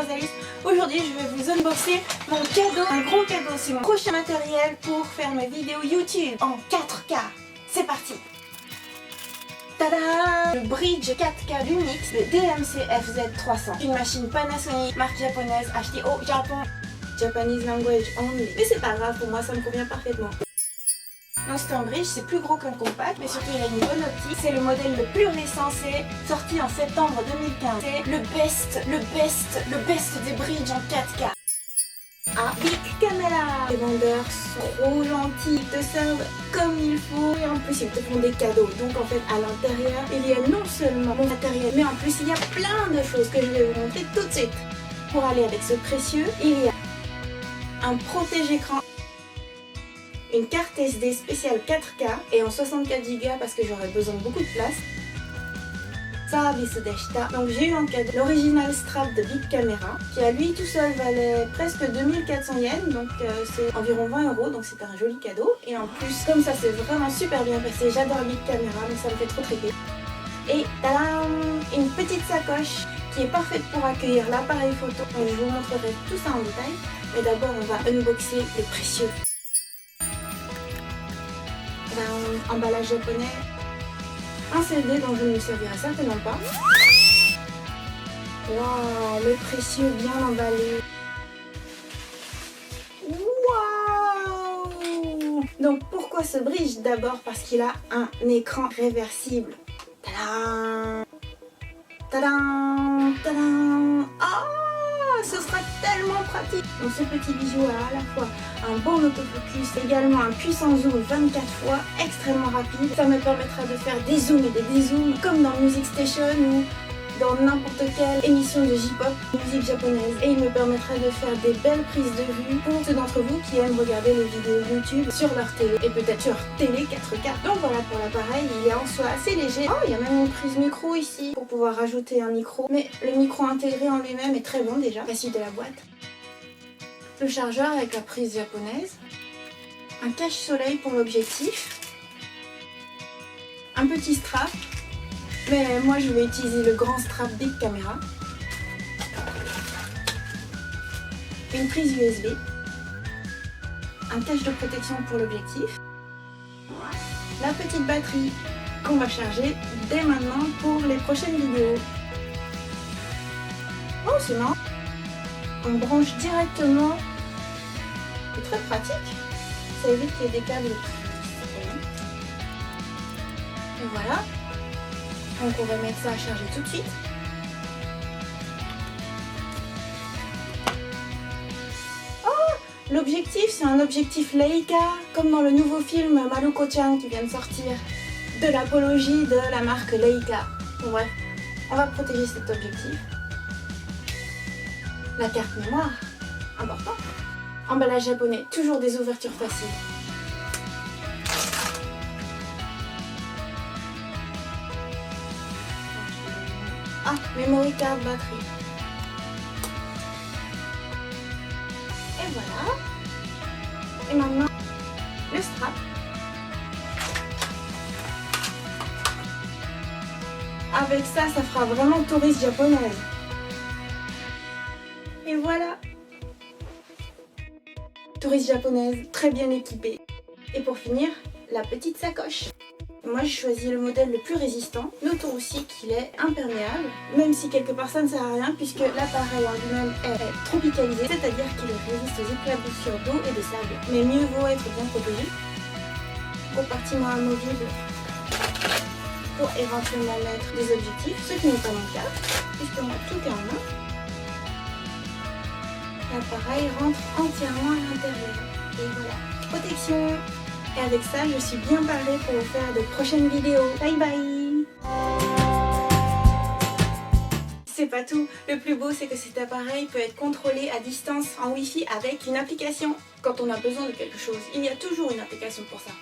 Rosalis. Aujourd'hui je vais vous unboxer mon cadeau, un gros cadeau, c'est mon prochain matériel pour faire mes vidéos YouTube en 4K. C'est parti. Tada! Le bridge 4K Lumix, le DMC FZ300. Une machine Panasonic, marque japonaise, achetée au Japon. Japanese language only. Mais c'est pas grave, pour moi ça me convient parfaitement. Donc c'est un bridge, c'est plus gros qu'un compact, mais surtout il a une bonne optique. C'est le modèle le plus récent, c'est sorti en septembre 2015. C'est le best des bridges en 4K. Ah, Bic Camera. Les vendeurs sont trop gentils, ils te servent comme il faut et en plus ils te font des cadeaux. Donc en fait à l'intérieur, il y a non seulement mon matériel, mais en plus il y a plein de choses que je vais vous montrer tout de suite. Pour aller avec ce précieux, il y a un protège-écran, une carte SD spéciale 4K et en 64 Go parce que j'aurais besoin de beaucoup de place. Donc j'ai eu en cadeau l'original strap de Bic Camera qui à lui tout seul valait presque 2400 yens, donc c'est environ 20 €, donc c'était un joli cadeau. Et en plus comme ça c'est vraiment super bien passé, j'adore Bic Camera donc ça me fait trop triper. Et tadam, une petite sacoche qui est parfaite pour accueillir l'appareil photo. Donc je vous montrerai tout ça en détail, mais d'abord on va unboxer le précieux. Tadam, emballage japonais. Un CD dont je ne me servirai certainement pas. Waouh, le précieux bien emballé. Waouh! Donc pourquoi ce bridge? D'abord parce qu'il a un écran réversible. Tadam! Tadam! Tadam! Ah! Ce sera tellement pratique. Donc ce petit bijou a à la fois un bon autofocus, également un puissant zoom 24 fois, extrêmement rapide. Ça me permettra de faire des zooms et des dézooms comme dans Music Station ou dans n'importe quelle émission de J-pop, musique japonaise. Et il me permettra de faire des belles prises de vue pour ceux d'entre vous qui aiment regarder les vidéos YouTube sur leur télé et peut-être sur télé 4K. Donc voilà pour l'appareil, il est en soi assez léger. Oh, il y a même une prise micro ici pour pouvoir rajouter un micro. Mais le micro intégré en lui-même est très bon déjà, la suite de la boîte. Le chargeur avec la prise japonaise, un cache-soleil pour l'objectif, un petit strap, mais moi je vais utiliser le grand strap Bic Camera, une prise USB, un cache de protection pour l'objectif, la petite batterie qu'on va charger dès maintenant pour les prochaines vidéos. Oh c'est marrant, on branche directement. C'est très pratique, ça évite qu'il y ait des câbles. Et voilà, donc on va mettre ça à charger tout de suite. Oh, l'objectif c'est un objectif Leica, comme dans le nouveau film Maruko-chan qui vient de sortir, de l'apologie de la marque Leica. Bon bref, on va protéger cet objectif. La carte mémoire, important. Emballage japonais, toujours des ouvertures faciles. Ah, memory card batterie. Et voilà. Et maintenant, le strap. Avec ça, ça fera vraiment touriste japonaise. Et voilà. Touriste japonaise, très bien équipée. Et pour finir, la petite sacoche. Moi, j'ai choisi le modèle le plus résistant. Notons aussi qu'il est imperméable, même si quelque part ça ne sert à rien puisque l'appareil en lui-même est tropicalisé, c'est-à-dire qu'il résiste aux éclaboussures d'eau et de sable. Mais mieux vaut être bien protégé. Compartiment amovible pour éventuellement mettre des objectifs, ce qui n'est pas mon cas, puisque moi tout est en main. L'appareil rentre entièrement à l'intérieur. Et voilà, protection. Et avec ça, je suis bien parée pour vous faire de prochaines vidéos. Bye bye. C'est pas tout. Le plus beau, c'est que cet appareil peut être contrôlé à distance en Wi-Fi avec une application. Quand on a besoin de quelque chose, il y a toujours une application pour ça.